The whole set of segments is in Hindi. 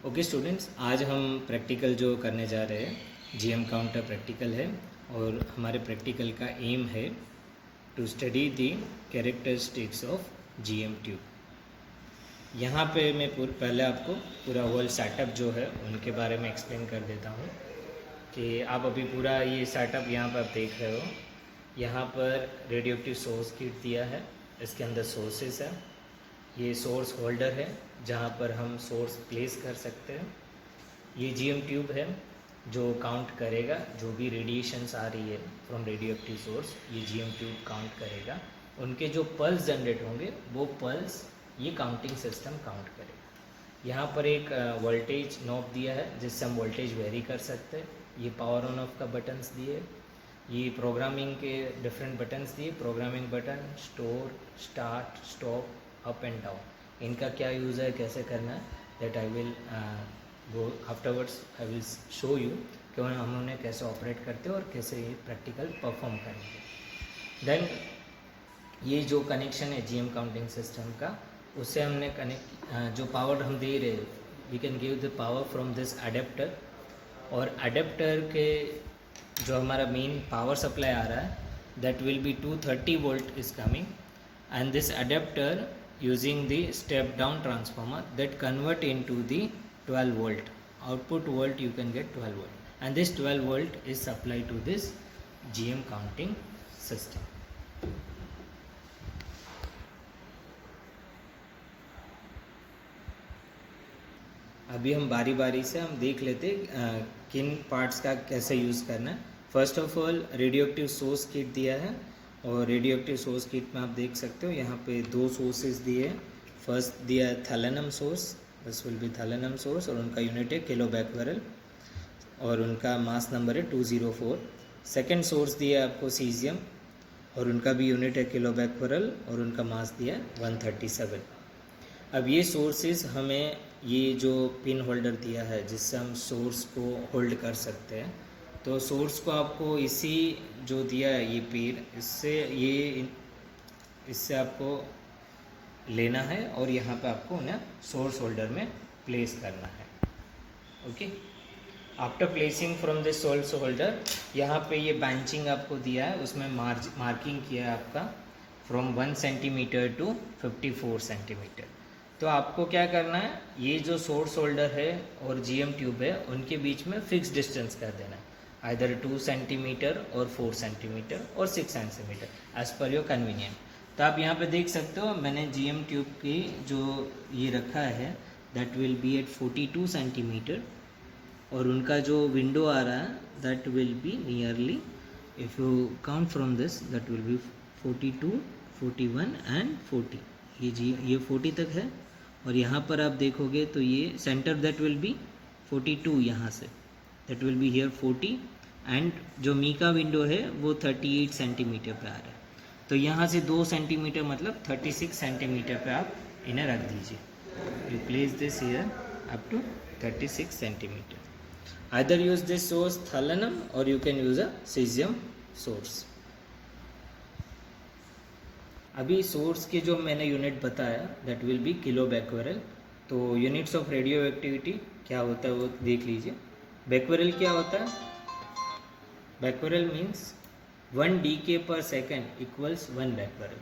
ओके स्टूडेंट्स, आज हम प्रैक्टिकल जो करने जा रहे हैं जीएम काउंटर प्रैक्टिकल है और हमारे प्रैक्टिकल का एम है to study the characteristics of GM tube. यहाँ पे मैं पहले आपको पूरा होल सेटअप जो है उनके बारे में एक्सप्लेन कर देता हूँ कि आप अभी पूरा ये सेटअप यहाँ पर आप देख रहे हो। यहाँ पर रेडियो एक्टिव सोर्स किट दिया है, इसके अंदर सोर्सेस है, ये सोर्स होल्डर है जहाँ पर हम सोर्स प्लेस कर सकते हैं। ये जीएम ट्यूब है जो काउंट करेगा जो भी रेडिएशंस आ रही है फ्रॉम रेडियो एक्टिव सोर्स, ये जीएम ट्यूब काउंट करेगा। उनके जो पल्स जनरेट होंगे वो पल्स ये काउंटिंग सिस्टम काउंट करेगा। यहाँ पर एक वोल्टेज नॉब दिया है जिससे हम वोल्टेज वेरी कर सकते हैं। ये पावर ऑन ऑफ का बटन्स दिए, ये प्रोग्रामिंग के डिफरेंट बटन्स दिए, programming button, store, start, stop, up and down. इनका क्या यूज़ है, कैसे करना है, that I will go afterwards. I will show you कि हम उन्हें कैसे ऑपरेट करते हैं और कैसे ये प्रैक्टिकल परफॉर्म करेंगे। देन ये जो कनेक्शन है जीएम काउंटिंग सिस्टम का, उससे हमने कनेक्ट जो पावर हम दे रहे हैं, we can give the power from this adapter. और अडेप्टर के जो हमारा मेन पावर सप्लाई आ रहा है that will be 230 volt is coming, and this adapter using the step down transformer that convert into the 12 volt output volt. You can get 12 volt, and this 12 volt is supplied to this GM counting system. अभी हम बारी बारी से हम देख लेते किन पार्ट्स का कैसे यूज़ करना है। First of all radio active source kit दिया है और रेडियो एक्टिव सोर्स किट में आप देख सकते हो यहाँ पे दो सोर्सेज दिए। फर्स्ट दिया है thallium source, this will be thallium source और उनका यूनिट है किलो बैकबैरल और उनका मास नंबर है 204। सेकंड सोर्स दिया है आपको सीजियम और उनका भी यूनिट है किलो बैकबैरल और उनका मास दिया है 137। अब ये सोर्सेज हमें ये जो पिन होल्डर दिया है जिससे हम सोर्स को होल्ड कर सकते हैं, तो सोर्स को आपको इसी जो दिया है ये पेड़, इससे आपको लेना है और यहाँ पे आपको उन्हें सोर्स होल्डर में प्लेस करना है। Okay, after placing from this source holder, यहाँ पे ये बैंचिंग आपको दिया है, उसमें मार्किंग किया है आपका फ्रॉम 1 सेंटीमीटर टू 54 सेंटीमीटर। तो आपको क्या करना है, ये जो सोर्स होल्डर है और जीएम ट्यूब है उनके बीच में फिक्स डिस्टेंस कर देना है, आइदर 2 सेंटीमीटर और 4 सेंटीमीटर और 6 centimetre as per your convenient. तो आप यहाँ पे देख सकते हो मैंने जीएम ट्यूब की जो ये रखा है that will be at 42 centimetre और उनका जो विंडो आ रहा है that will be nearly, if you count from this that will be 42, 41 and 40। ये 40 तक है और यहाँ पर आप देखोगे तो ये सेंटर दैट विल बी 42, यहाँ say that will be here 40 and जो मीका विंडो है वो 38 सेंटीमीटर पे आ रहा है। तो यहाँ से 2 सेंटीमीटर मतलब 36 सेंटीमीटर पे आप इन्हें रख दीजिए। You place this here up to 36 centimetre. Either use this source thallium और you can use a caesium source. अभी सोर्स के जो मैंने यूनिट बताया that will be kilo becquerel. तो यूनिट्स ऑफ रेडियो एक्टिविटी क्या होता है वो देख लीजिए। बैकबैरल क्या होता है, बैकबैरल मीन्स 1 डीके पर सेकेंड इक्वल्स 1 बैकबैरल,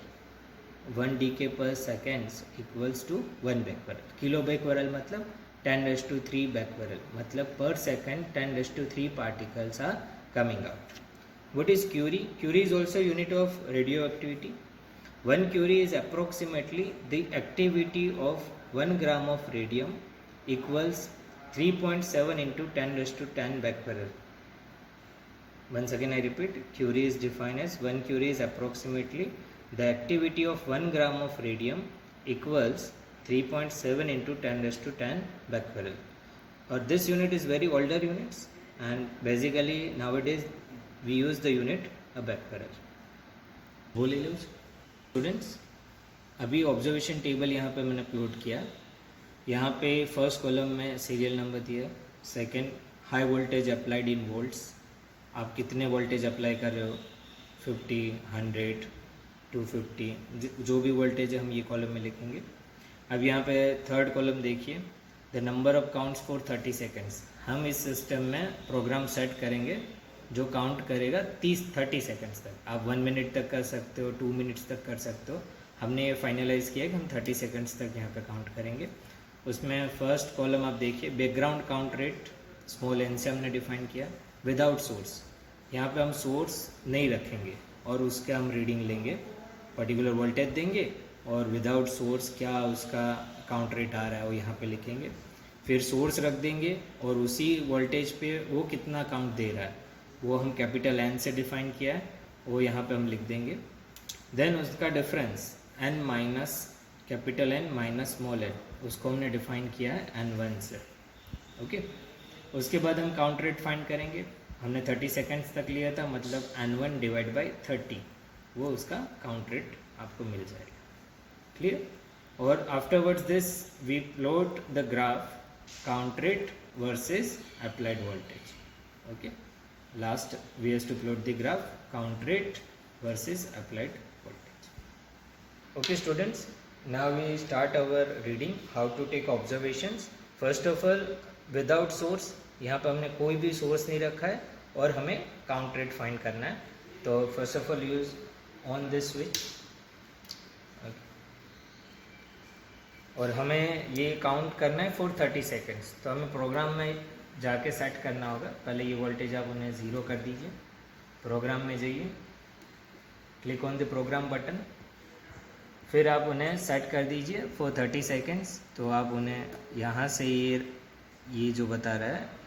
1 डीके पर seconds equals to 1 becquerel. Kilo becquerel मतलब 10⁻³ बैकबैरल, मतलब पर second 10⁻³ particles are coming out. What is curie? Curie is also unit of radioactivity. 1 curie is approximately the activity of 1 gram of radium equals 3.7 into 10⁻10 becquerel. Once again I repeat, curie is defined as 1 curie is approximately the activity of 1 gram of radium equals 3.7 into 10⁻10 becquerel. Or this unit is very older units and basically nowadays we use the unit a becquerel. बोले लो स्टूडेंट्स, अभी ऑब्जर्वेशन टेबल यहाँ पे मैंने प्लॉट किया। यहाँ पे फर्स्ट कॉलम में सीरियल नंबर दिया, second high voltage applied in volts, आप कितने वोल्टेज अप्लाई कर रहे हो, 50, 100, 250, जो भी वोल्टेज है हम ये कॉलम में लिखेंगे। अब यहाँ पे थर्ड कॉलम देखिए, the number of counts for 30 seconds. हम इस सिस्टम में प्रोग्राम सेट करेंगे जो काउंट करेगा 30 सेकेंड्स तक। आप 1 मिनट तक कर सकते हो, 2 मिनट्स तक कर सकते हो। हमने ये फाइनलाइज किया कि हम 30 सेकेंड्स तक यहाँ पे काउंट करेंगे। उसमें फर्स्ट कॉलम आप देखिए, background count rate small N से हमने डिफाइन किया विदाउट सोर्स। यहाँ पे हम सोर्स नहीं रखेंगे और उसके हम रीडिंग लेंगे, पर्टिकुलर वोल्टेज देंगे और विदाउट सोर्स क्या उसका काउंट रेट आ रहा है वो यहाँ पे लिखेंगे। फिर सोर्स रख देंगे और उसी वोल्टेज पे वो कितना काउंट दे रहा है वो हम कैपिटल एन से डिफाइन किया है, वो यहाँ पे हम लिख देंगे। देन उसका difference N minus capital N minus small N, उसको हमने डिफाइन किया है N1 से। ओके, उसके बाद हम काउंट रेट फाइंड करेंगे। हमने 30 सेकेंड्स तक लिया था, मतलब N1 डिवाइड बाई 30, वो उसका काउंट रेट आपको मिल जाएगा। क्लियर? और afterwards this we plot the graph count rate versus applied voltage. Okay, last we have to plot the graph count rate versus applied voltage. Okay students, now we start our reading how to take observations. first of all, without source, यहाँ पे हमने कोई भी सोर्स नहीं रखा है और हमें काउंट रेट फाइंड करना है। तो first of all use on this switch और हमें ये काउंट करना है फॉर 30 सेकेंड्स। तो हमें प्रोग्राम में जाके सेट करना होगा। पहले ये वोल्टेज आप उन्हें 0 कर दीजिए, प्रोग्राम में जाइए, click on the program button, फिर आप उन्हें सेट कर दीजिए फॉर 30 सेकेंड्स। तो आप उन्हें यहाँ से ये जो बता रहा है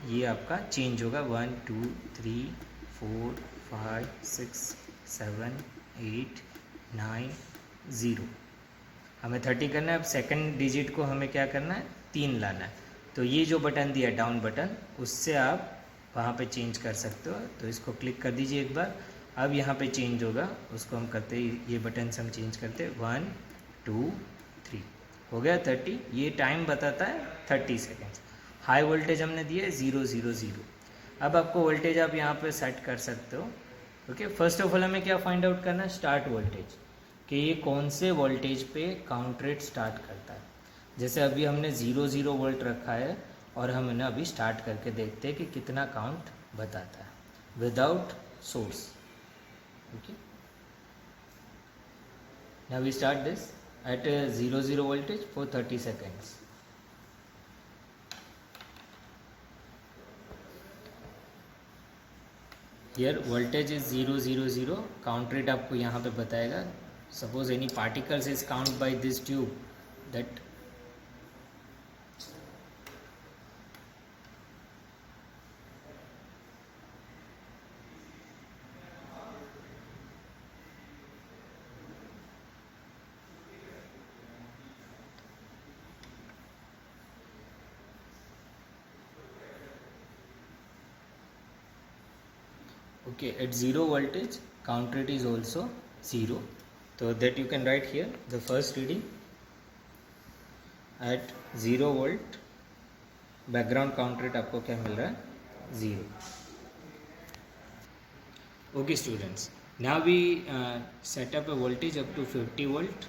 ये आपका चेंज होगा 1 2 3 4 5 6 7 8 9 0। हमें 30 करना है। अब सेकंड डिजिट को हमें क्या करना है, 3 लाना है। तो ये जो बटन दिया डाउन बटन, उससे आप वहाँ पे चेंज कर सकते हो। तो इसको क्लिक कर दीजिए एक बार। अब यहाँ पे चेंज होगा, उसको हम करते ये बटन से हम चेंज करते 1 2 3 हो गया 30। ये टाइम बताता है 30 सेकेंड्स। हाई वोल्टेज हमने दिया है 0 0 0। अब आपको वोल्टेज आप यहाँ पे सेट कर सकते हो। ओके, फर्स्ट ऑफ ऑल हमें क्या फाइंड आउट करना है, स्टार्ट वोल्टेज, कि ये कौन से वोल्टेज पे काउंट रेट स्टार्ट करता है। जैसे अभी हमने 0 0 वोल्ट रखा है और हम इन्हें अभी स्टार्ट करके देखते हैं कि कितना काउंट बताता है without source. Okay, now we start this at 0 0 voltage for 30 seconds. Here voltage is 0 0 0, count rate आपको यहाँ पे बताएगा। Suppose any particles is count by this tube, that okay, at 0 voltage count rate is also 0. So that you can write here the first reading at 0 volt background count rate आपको क्या मिल रहा है, 0. Okay students, now we set up a voltage up to 50 volt.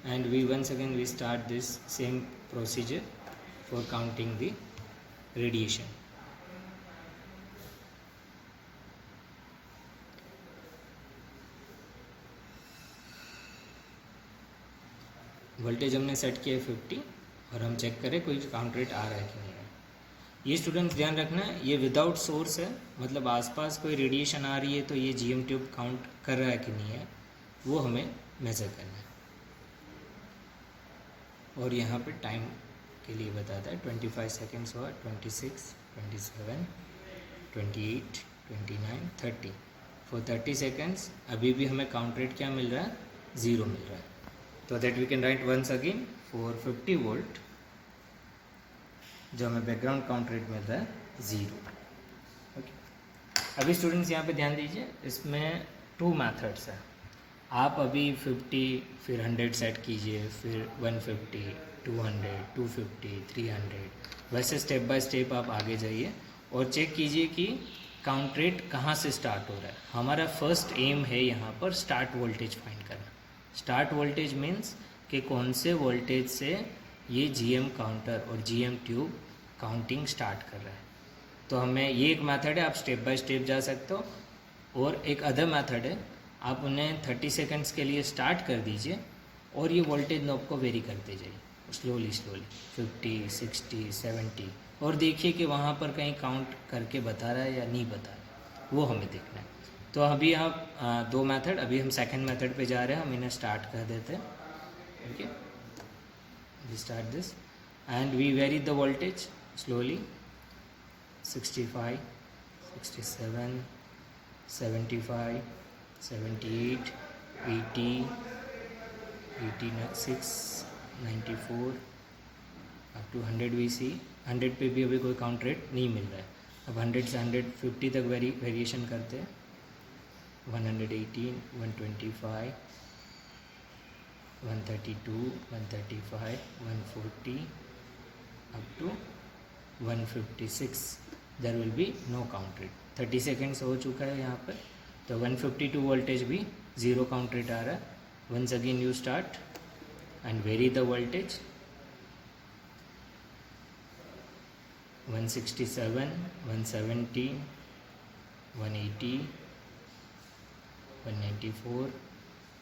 And we once again we start this same procedure for counting the radiation. Voltage हमने सेट किया है 50 और हम चेक करें कोई काउंट रेट आ रहा है कि नहीं है। ये स्टूडेंट्स ध्यान रखना है, ये विदाउट सोर्स है, मतलब आसपास कोई रेडिएशन आ रही है तो ये जीएम ट्यूब काउंट कर रहा है कि नहीं है वो हमें मेज़र करना है। और यहाँ पे टाइम के लिए बताता है 25 सेकेंड्स हुआ, 26 27 28 29 30 फॉर 30 सेकेंड्स। अभी भी हमें काउंट रेट क्या मिल रहा है, 0 मिल रहा है। तो that we can write once again for 50 volt जो हमें बैकग्राउंड काउंट रेट मिल रहा है 0। ओके, अभी स्टूडेंट्स यहाँ पे ध्यान दीजिए, इसमें 2 मेथड्स हैं। आप अभी 50 फिर 100 सेट कीजिए, फिर 150 200 250 300, वैसे स्टेप बाय स्टेप आप आगे जाइए और चेक कीजिए कि काउंट रेट कहाँ से स्टार्ट हो रहा है। हमारा फर्स्ट एम है यहाँ पर स्टार्ट वोल्टेज फाइंड करना। स्टार्ट वोल्टेज मीन्स कि कौन से वोल्टेज से ये जीएम काउंटर और जीएम ट्यूब काउंटिंग स्टार्ट कर रहा है। तो हमें ये एक मेथड है, आप स्टेप बाय स्टेप जा सकते हो। और एक अदर मेथड है, आप उन्हें 30 सेकंड्स के लिए स्टार्ट कर दीजिए और ये वोल्टेज नॉब को वेरी करते जाइए स्लोली 50, 60, 70, और देखिए कि वहाँ पर कहीं काउंट करके बता रहा है या नहीं बता रहा है, वो हमें देखना है। तो अभी आप दो मेथड, अभी हम सेकंड मेथड पे जा रहे हैं, हम इन्हें स्टार्ट कर देते हैं। Okay, we start this and we vary the voltage slowly 65, 67, 75, 78, 80, 86, 94 up to 100 V C. 100 पे भी अभी कोई काउंट रेट नहीं मिल रहा है। अब 100 से 150 तक वेरिएशन करते हैं। 118, 125, 132, 135, 140 up to 156। There will be no count rate. 30 seconds हो चुका है यहाँ पर, तो 152 वोल्टेज भी ज़ीरो काउंट रेट आ रहा है। Once again you start and vary the voltage 167, 170, 180, 194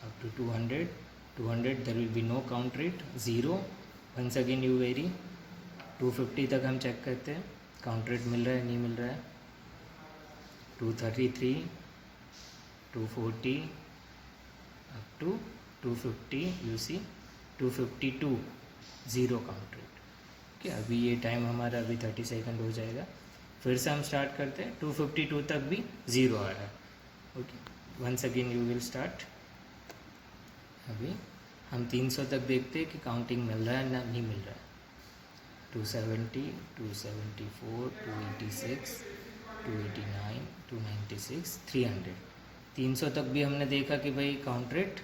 up to 200. 200 there will be no count rate, 0. Once again you vary. 250 तक हम चेक करते हैं काउंट रेट मिल रहा है नहीं मिल रहा है। 233, 240 up to 250 you see 252 zero count rate. Okay, अभी ये टाइम हमारा अभी 30 सेकंड हो जाएगा। फिर से हम स्टार्ट करते हैं। 252 तक भी ज़ीरो आ रहा है। Okay, once again you will start. अभी हम 300 तक देखते हैं कि काउंटिंग मिल रहा है ना नहीं मिल रहा है। 270, 274, 286, 289, 296, 300। 300 तक भी हमने देखा कि भाई काउंट रेट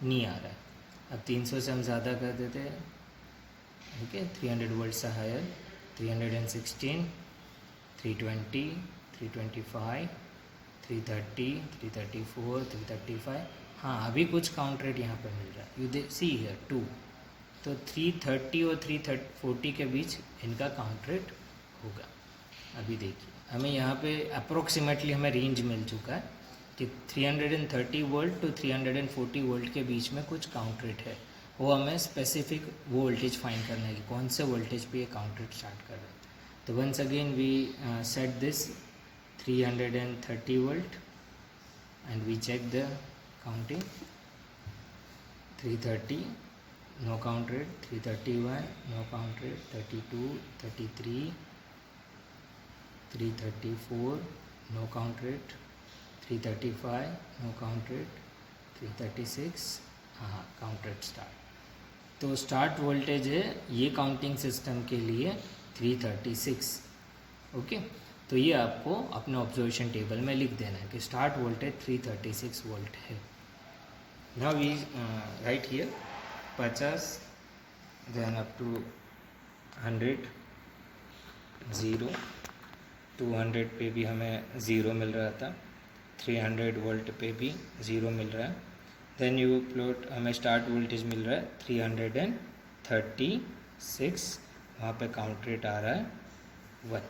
नहीं आ रहा है। अब 300 से हम ज़्यादा कर देते हैं। ओके, 300 वोल्ट से हायर 316, 320, 325, 330, 334, 335। हाँ, अभी कुछ काउंट रेट यहाँ पर मिल रहा है। You see here 2। तो 330 और 340 के बीच इनका काउंट रेट होगा। अभी देखिए हमें यहाँ पे अप्रोक्सीमेटली हमें रेंज मिल चुका है कि 330 वोल्ट टू 340 वोल्ट के बीच में कुछ काउंट रेट है। वो हमें स्पेसिफिक वोल्टेज फाइंड करना है कि कौन से वोल्टेज पे ये काउंट रेट स्टार्ट कर रहा है। तो once again we set this 330 volt and we check the counting. 330 no count rate, 331 no count rate, 32, 33, 334 no count rate, 335 no count rate, 336 हाँ काउंट रेट स्टार्ट। तो स्टार्ट वोल्टेज है ये काउंटिंग सिस्टम के लिए 336। ओके, तो ये आपको अपने ऑब्जर्वेशन टेबल में लिख देना है कि स्टार्ट वोल्टेज 336 वोल्ट है। Now we write here 50, then up to 100 zero, 200 पे भी हमें ज़ीरो मिल रहा था, 300 वोल्ट पे भी ज़ीरो मिल रहा है। देन यू प्लॉट, हमें स्टार्ट वोल्टेज मिल रहा है 336, वहाँ पे काउंट रेट आ रहा है 1।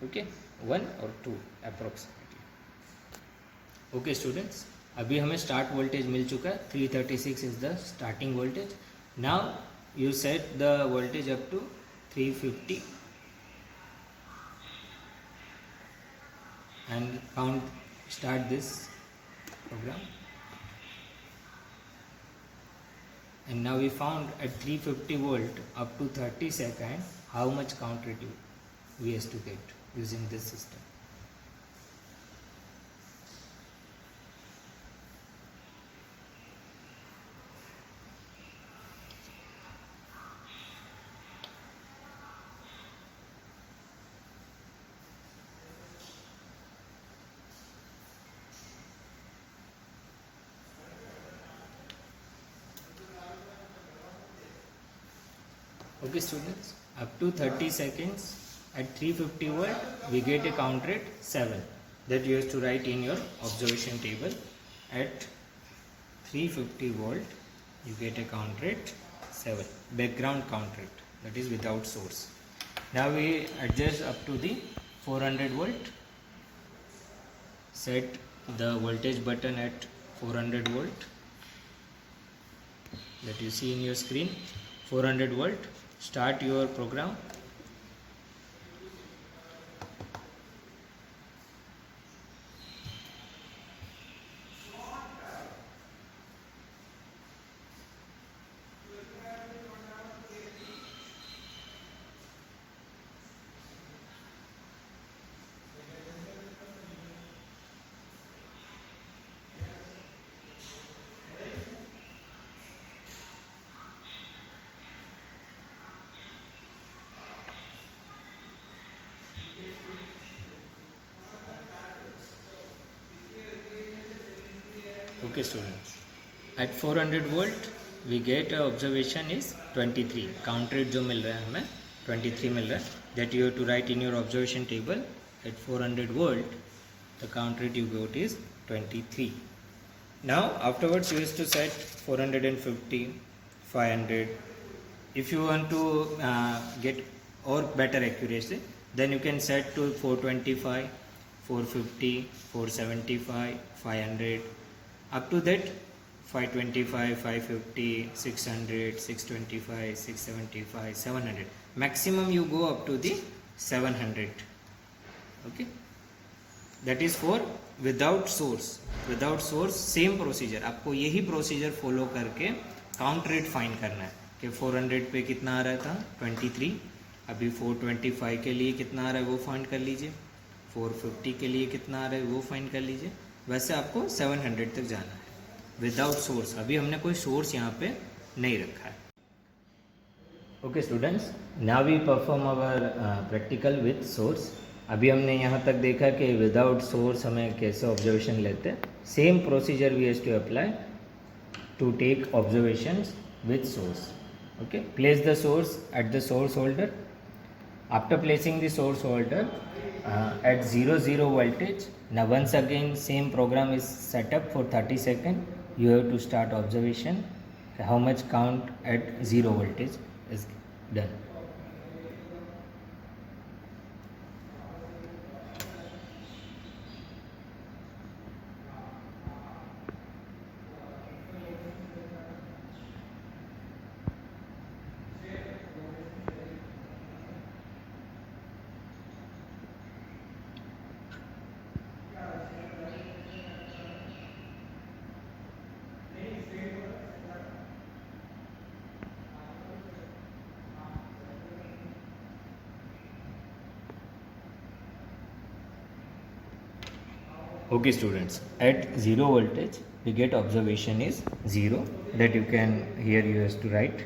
ओके, 1 और 2 अप्रोक्सीमेटली। ओके स्टूडेंट्स, अभी हमें स्टार्ट वोल्टेज मिल चुका है। 336 is the starting voltage. Now you set the voltage up to 350 and start this program. And now we found at 350 volt up to 30 second how much count rate we has to get using this system. Okay students, up to 30 seconds at 350 volt we get a count rate 7 that you have to write in your observation table. At 350 volt you get a count rate 7, background count rate, that is without source. Now we adjust up to the 400 volt, set the voltage button at 400 volt that you see in your screen. 400 volt, start your program. Okay students, at 400 volt we get observation is 23, count rate जो मिल रहा है हमें 23 मिल रहा है, that you have to write in your observation table. At 400 volt the count rate you got is 23. Now afterwards you have to set 450, 500. If you want to get or better accuracy, then you can set to 425, 450, 475, 500. Up to that 525, 550, 600, 625, 675, 700. Maximum you go up to the 700. Okay, that is for without source. Without source same procedure, आपको यही procedure follow करके count rate find करना है कि 400 पे कितना आ रहा था 23, अभी 425 के लिए कितना आ रहा है वो फाइंड कर लीजिए, 450 के लिए कितना आ रहा है वो फाइंड कर लीजिए. वैसे आपको 700 तक जाना है विदाउट सोर्स. अभी हमने कोई सोर्स यहाँ पे नहीं रखा है. Okay students, now we perform our practical with source. अभी हमने यहाँ तक देखा कि विदाउट सोर्स हमें कैसे ऑब्जर्वेशन लेते हैं. Same procedure we have to apply to take observations with source. Okay, place the source at the source holder. After placing the source holder at 0 voltage, now once again same program is set up for 30 seconds. You have to start observation how much count at 0 voltage is done. Okay students, at 0 voltage we get observation is 0, that you can here you have to write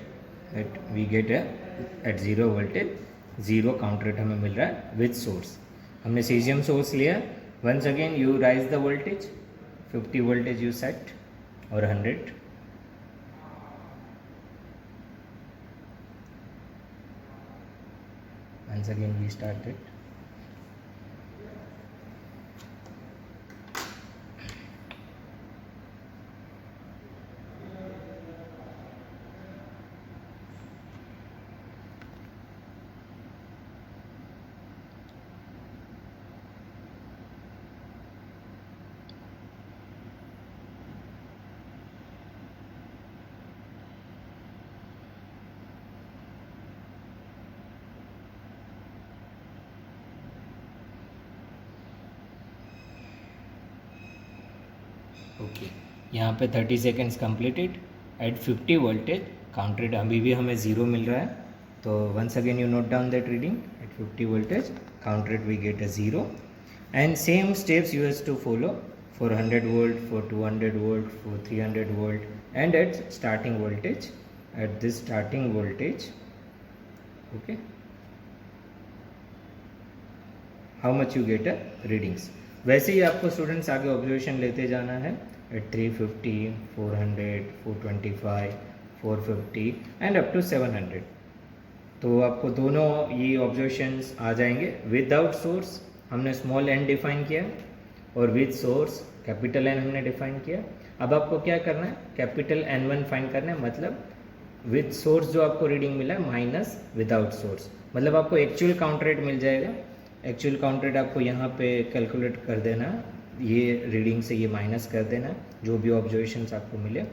that we get at 0 voltage 0 count rate हमें मिल रहा है with source. हमने cesium source लिया. once again you raise the voltage, 50 voltage you set or 100. once again we start it. Okay, यहाँ पे 30 seconds completed. At 50 voltage count rate अभी भी हमें 0 मिल रहा है. तो once again you note down that reading. At 50 voltage count rate we get a 0. And same steps you have to follow for 100 volt, for 200 volt, for 300 volt and at starting voltage. At this starting voltage okay how much you get a readings. वैसे ही आपको स्टूडेंट्स आगे ऑब्जर्वेशन लेते जाना है एट 350, 400, 425, 450 एंड अप टू 700. तो आपको दोनों ये ऑब्जर्वेशंस आ जाएंगे। विदाउट सोर्स हमने स्मॉल एन डिफाइन किया और विद सोर्स कैपिटल एन हमने डिफाइन किया। अब आपको क्या करना है, कैपिटल N1 फाइंड करना है, मतलब विद सोर्स जो आपको रीडिंग मिला है माइनस विदाउट सोर्स, मतलब आपको एक्चुअल काउंट रेट मिल जाएगा। एक्चुअल काउंट रेट आपको यहाँ पे कैलकुलेट कर देना, ये रीडिंग से ये माइनस कर देना जो भी ऑब्जर्वेशंस आपको मिले,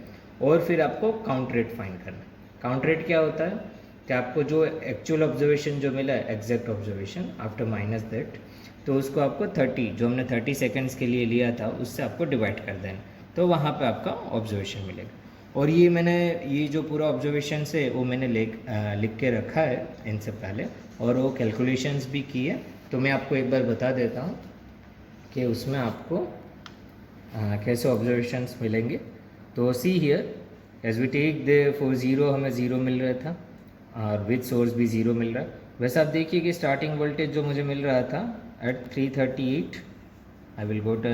और फिर आपको काउंट रेट फाइंड करना है। काउंट रेट क्या होता है कि आपको जो एक्चुअल ऑब्जर्वेशन जो मिला है, exact observation after minus that, तो उसको आपको 30 जो हमने 30 सेकेंड्स के लिए लिया था उससे आपको डिवाइड कर देना, तो वहाँ पे आपका ऑब्जर्वेशन मिलेगा। और ये मैंने ये जो पूरा ऑब्जर्वेशन है वो मैंने लिख के रखा है इनसे पहले, और वो कैलकुलेशंस भी की है। तो मैं आपको एक बार बता देता हूँ कि उसमें आपको कैसे ऑब्जर्वेशंस मिलेंगे। तो see here as we take the for zero हमें ज़ीरो मिल रहा था और विद सोर्स भी ज़ीरो मिल रहा है। वैसे आप देखिए कि स्टार्टिंग वोल्टेज जो मुझे मिल रहा था at 338, I will go to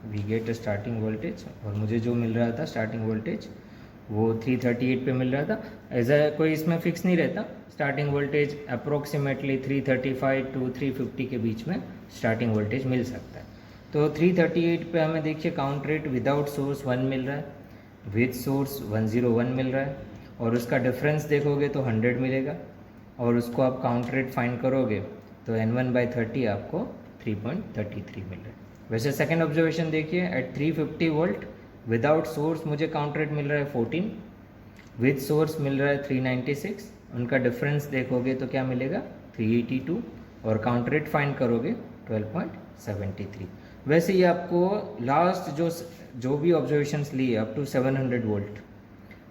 we get starting voltage, और मुझे जो मिल रहा था स्टार्टिंग वोल्टेज वो 338 पे मिल रहा था। ऐसा कोई इसमें फिक्स नहीं रहता, स्टार्टिंग वोल्टेज अप्रोक्सीमेटली 335 टू 350 के बीच में स्टार्टिंग वोल्टेज मिल सकता है। तो 338 पे हमें देखिए काउंट रेट विदाउट सोर्स 1 मिल रहा है, विद सोर्स 101 मिल रहा है, और उसका डिफरेंस देखोगे तो 100 मिलेगा, और उसको आप काउंट रेट फाइंड करोगे तो N1/30 आपको 3.33 मिल रहा है। वैसे सेकेंड ऑब्जर्वेशन देखिए एट 350 वोल्ट विदाउट सोर्स मुझे काउंट रेट मिल रहा है 14, विद सोर्स मिल रहा है 396, उनका डिफरेंस देखोगे तो क्या मिलेगा 382, और काउंट रेट फाइंड करोगे 12.73। वैसे ये आपको लास्ट जो भी ऑब्जर्वेशंस लिए अप टू 700 वोल्ट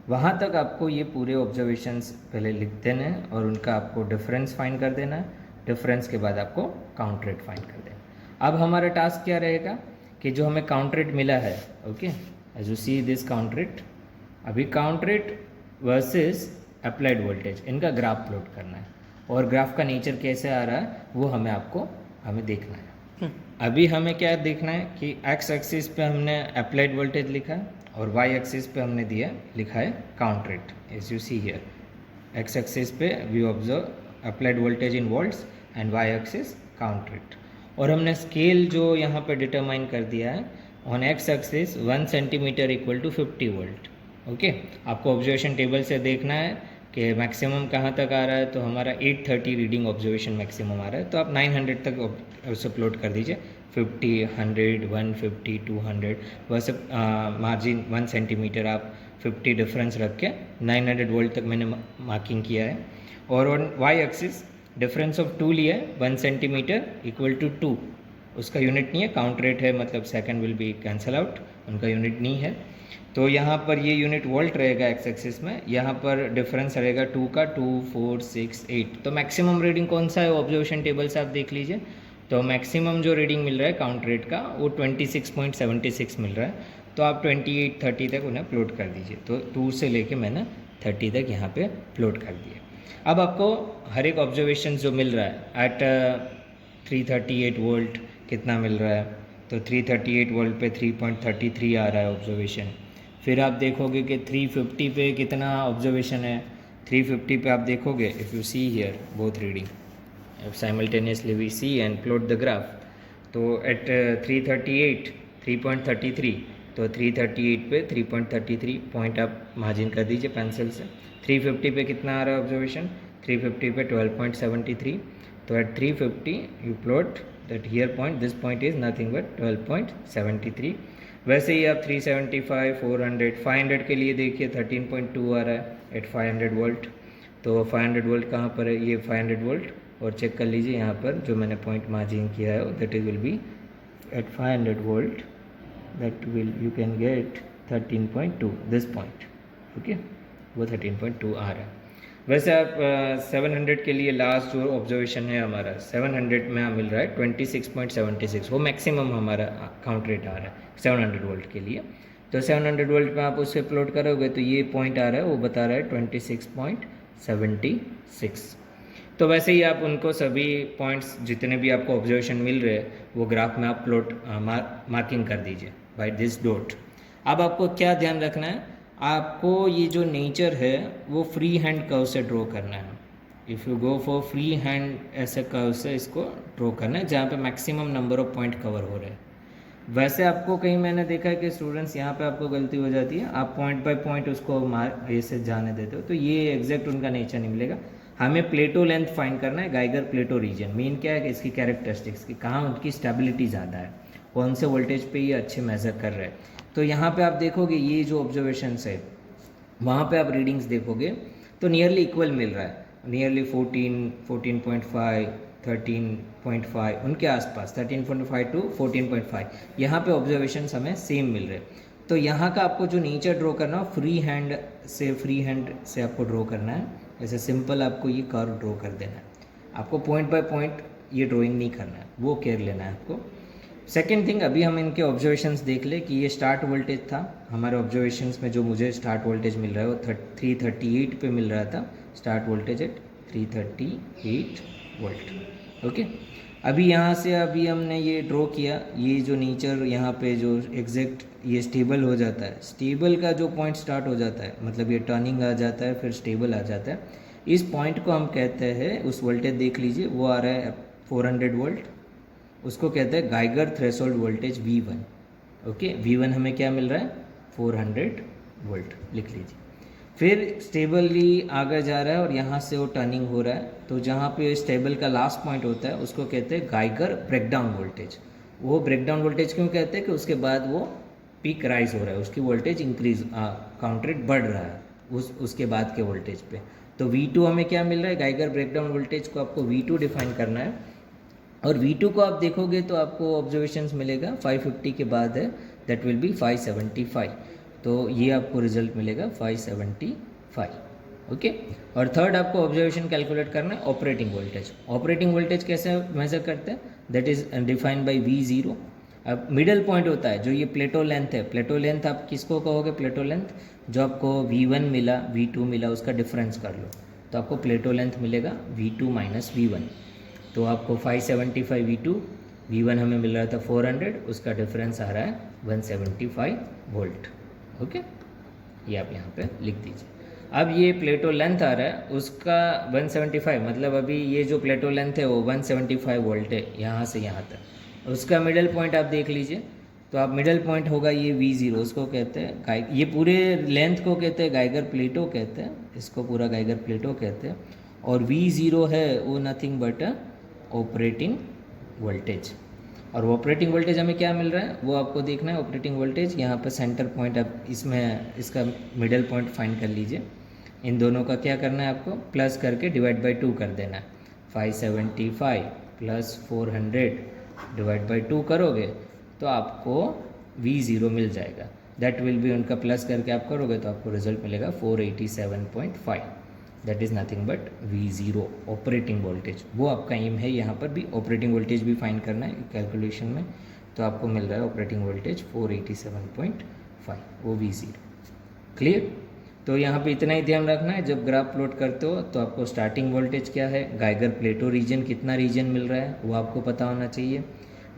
वहाँ तक आपको ये पूरे ऑब्जर्वेशंस पहले लिख देना है और उनका आपको डिफरेंस फाइंड कर देना है। डिफरेंस के बाद आपको काउंट रेट फाइंड कर देना। अब हमारा टास्क क्या रहेगा कि जो हमें काउंट रेट मिला है, okay, as you see this count rate, अभी count rate versus applied voltage, इनका ग्राफ प्लॉट करना है, और ग्राफ का नेचर कैसे आ रहा है वो हमें देखना है। अभी हमें क्या देखना है कि एक्स एक्सिस पे हमने अप्लाइड वोल्टेज लिखा है और वाई एक्सिस पे हमने लिखा है count rate. As you see here, X axis पे we observe applied voltage in volts and Y axis count rate, और हमने स्केल जो यहाँ पे डिटरमाइन कर दिया है on X axis 1 centimetre equal to 50 volt. Okay, आपको ऑब्जर्वेशन टेबल से देखना है कि मैक्सिमम कहाँ तक आ रहा है, तो हमारा 830 रीडिंग ऑब्जर्वेशन मैक्सिमम आ रहा है, तो आप 900 तक उसे प्लॉट कर दीजिए, 50, 100, 150, 200, वैसे मार्जिन 1 सेंटीमीटर आप 50 डिफरेंस रख के 900 वोल्ट तक मैंने मार्किंग किया है। और on Y axis difference of 2 लिया है, 1 सेंटीमीटर इक्वल टू 2, उसका यूनिट नहीं है, काउंट रेट है, मतलब second will be cancel out, उनका यूनिट नहीं है, तो यहाँ पर ये यूनिट वोल्ट रहेगा एक्स एक्सिस में, यहाँ पर डिफरेंस रहेगा 2 का, 2, 4, 6, 8। तो मैक्सिमम रीडिंग कौन सा है ऑब्जर्वेशन टेबल से आप देख लीजिए, तो मैक्सिमम जो रीडिंग मिल रहा है काउंट रेट का वो 26.76 मिल रहा है, तो आप 28, 30 तक उन्हें प्लॉट कर दीजिए। तो 2 से लेके मैंने 30 तक यहाँ पे प्लॉट कर दिया। अब आपको हर एक ऑब्जर्वेशन जो मिल रहा है एट 338 वोल्ट कितना मिल रहा है, तो 338 वोल्ट पे 3.33 आ रहा है ऑब्जर्वेशन। फिर आप देखोगे कि 350 पे कितना ऑब्जर्वेशन है, 350 पे आप देखोगे if you see here both reading simultaneously we see and plot the graph, तो एट 338 3.33, तो 338 पे 3.33 पॉइंट आप मार्जिन कर दीजिए पेंसिल से। 350 पे कितना आ रहा है ऑब्जर्वेशन, 350 पे 12.73, तो at 350 you plot that here point, this point is nothing but 12.73। वैसे ही आप 375, 400, 500 के लिए देखिए 13.2 आ रहा है एट 500 वोल्ट, तो 500 वोल्ट कहाँ पर है, ये 500 वोल्ट, और चेक कर लीजिए यहाँ पर जो मैंने पॉइंट मार्जिन किया है that is will be at 500 volt, that will you can get 13.2 this point, okay, वो 13.2 आ रहा है। वैसे आप 700 के लिए लास्ट जो ऑब्जर्वेशन है हमारा 700 में मिल रहा है 26.76, वो मैक्सिमम हमारा काउंट रेट आ रहा है 700 वोल्ट के लिए। तो 700 वोल्ट में आप उससे प्लॉट करोगे तो ये पॉइंट आ रहा है, वो बता रहा है 26.76। तो वैसे ही आप उनको सभी पॉइंट्स जितने भी आपको ऑब्जर्वेशन मिल रहे हैं वो ग्राफ में आप प्लॉट मार्किंग कर दीजिए बाय दिस डॉट। अब आपको क्या ध्यान रखना है, आपको ये जो नेचर है वो फ्री हैंड कर्व से ड्रॉ करना है, if you go for free hand ऐसे कर्व से इसको ड्रॉ करना है जहाँ पे maximum number of point cover हो रहे हैं। वैसे आपको कहीं मैंने देखा है कि स्टूडेंट्स यहाँ पे आपको गलती हो जाती है, आप पॉइंट बाय पॉइंट उसको ऐसे जाने देते हो, तो ये एग्जैक्ट उनका नेचर नहीं मिलेगा। हमें प्लेटो लेंथ फाइंड करना है, गाइगर प्लेटो रीजन। मेन क्या है कि इसकी कैरेक्टरिस्टिक्स की, कहाँ उनकी स्टेबिलिटी ज़्यादा है, कौन से वोल्टेज पे ये अच्छे मेज़र कर रहे हैं। तो यहाँ पे आप देखोगे ये जो ऑब्जर्वेशंस है वहाँ पे आप रीडिंग्स देखोगे तो नियरली इक्वल मिल रहा है, नियरली 14, 14.5, 13.5 उनके आसपास, 13.5 टू 14.5 यहाँ पे ऑब्जर्वेशंस हमें सेम मिल रहे हैं। तो यहाँ का आपको जो नेचर ड्रॉ करना है फ्री हैंड से आपको ड्रॉ करना है। ऐसे सिंपल आपको ये कर्व ड्रॉ कर देना है, आपको पॉइंट बाय पॉइंट ये ड्राइंग नहीं करना है, वो केयर लेना है आपको। सेकेंड थिंग, अभी हम इनके ऑब्जर्वेशंस देख ले कि ये स्टार्ट वोल्टेज था हमारे ऑब्जर्वेशंस में, जो मुझे स्टार्ट वोल्टेज मिल रहा है वो 338 पे मिल रहा था, start voltage at 338 volt. Okay, अभी यहाँ से अभी हमने ये ड्रॉ किया, ये जो नेचर यहाँ पे जो एग्जैक्ट ये स्टेबल हो जाता है, स्टेबल का जो पॉइंट स्टार्ट हो जाता है, मतलब ये टर्निंग आ जाता है फिर स्टेबल आ जाता है, इस पॉइंट को हम कहते हैं, उस वोल्टेज देख लीजिए वो आ रहा है 400 वोल्ट, उसको कहते हैं Geiger threshold voltage V1। Okay, V1 हमें क्या मिल रहा है 400 वोल्ट, लिख लीजिए। फिर स्टेबली आगे जा रहा है और यहाँ से वो टर्निंग हो रहा है, तो जहाँ पे स्टेबल का लास्ट पॉइंट होता है उसको कहते हैं गाइगर ब्रेकडाउन वोल्टेज। वो ब्रेकडाउन वोल्टेज क्यों कहते हैं कि उसके बाद वो पीक राइज हो रहा है, उसकी वोल्टेज इंक्रीज काउंट रेट बढ़ रहा है उसके बाद के वोल्टेज पे। तो V2 हमें क्या मिल रहा है, गाइगर ब्रेकडाउन वोल्टेज को आपको V2 डिफाइन करना है, और V2 को आप देखोगे तो आपको ऑब्जर्वेशंस मिलेगा 550 के बाद है, दैट विल बी 575, तो ये आपको रिजल्ट मिलेगा 575। ओके, और थर्ड आपको ऑब्जर्वेशन कैलकुलेट करना है ऑपरेटिंग वोल्टेज। ऑपरेटिंग वोल्टेज कैसे मेजर करते हैं, that is defined by V0। अब मिडल पॉइंट होता है जो ये प्लेटो लेंथ है, प्लेटो लेंथ आप किसको कहोगे, प्लेटो लेंथ जो आपको V1 मिला V2 मिला उसका डिफरेंस कर लो, तो आपको प्लेटो लेंथ मिलेगा V2 माइनस V1, तो आपको 575 V2, V1 हमें मिल रहा था 400, उसका डिफरेंस आ रहा है 175 वोल्ट। ओके, ये आप यहाँ पे लिख दीजिए। अब ये प्लेटो लेंथ आ रहा है उसका 175, मतलब अभी ये जो प्लेटो लेंथ है वो 175 वोल्ट है यहाँ से यहाँ तक। उसका मिडल पॉइंट आप देख लीजिए, तो आप मिडल पॉइंट होगा ये V0, उसको कहते हैं ये पूरे लेंथ को कहते हैं गाइगर प्लेटो कहते हैं, इसको पूरा गाइगर प्लेटो कहते हैं। और V0 है वो नथिंग बट ऑपरेटिंग वोल्टेज। और ऑपरेटिंग वोल्टेज हमें क्या मिल रहा है वो आपको देखना है। ऑपरेटिंग वोल्टेज यहाँ पर सेंटर पॉइंट, आप इसमें इसका मिडल पॉइंट फाइंड कर लीजिए। इन दोनों का क्या करना है, आपको प्लस करके डिवाइड बाय 2 कर देना है। 575 प्लस 400 डिवाइड बाय 2 करोगे तो आपको V0 मिल जाएगा, दैट विल बी, उनका प्लस करके आप करोगे तो आपको रिजल्ट मिलेगा 487.5, that is nothing but V0 operating voltage. वो आपका एम है, यहाँ पर भी ऑपरेटिंग वोल्टेज भी फाइंड करना है कैलकुलेशन में, तो आपको मिल रहा है ऑपरेटिंग वोल्टेज 487.5, वो V0। क्लियर, तो यहाँ पे इतना ही ध्यान रखना है, जब ग्राफ प्लॉट करते हो तो आपको स्टार्टिंग वोल्टेज क्या है, गाइगर प्लेटो रीजन कितना रीजन मिल रहा है वो आपको पता होना चाहिए,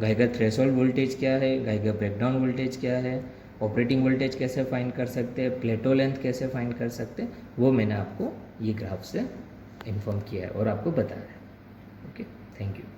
गाइगर थ्रेशोल्ड वोल्टेज क्या है, गाइगर ब्रेकडाउन वोल्टेज क्या है, ऑपरेटिंग वोल्टेज कैसे फाइंड कर सकते हैं, प्लेटो लेंथ कैसे फाइंड कर सकते हैं, वो मैंने आपको ये ग्राफ से इन्फॉर्म किया है और आपको बताया है। Okay, thank you.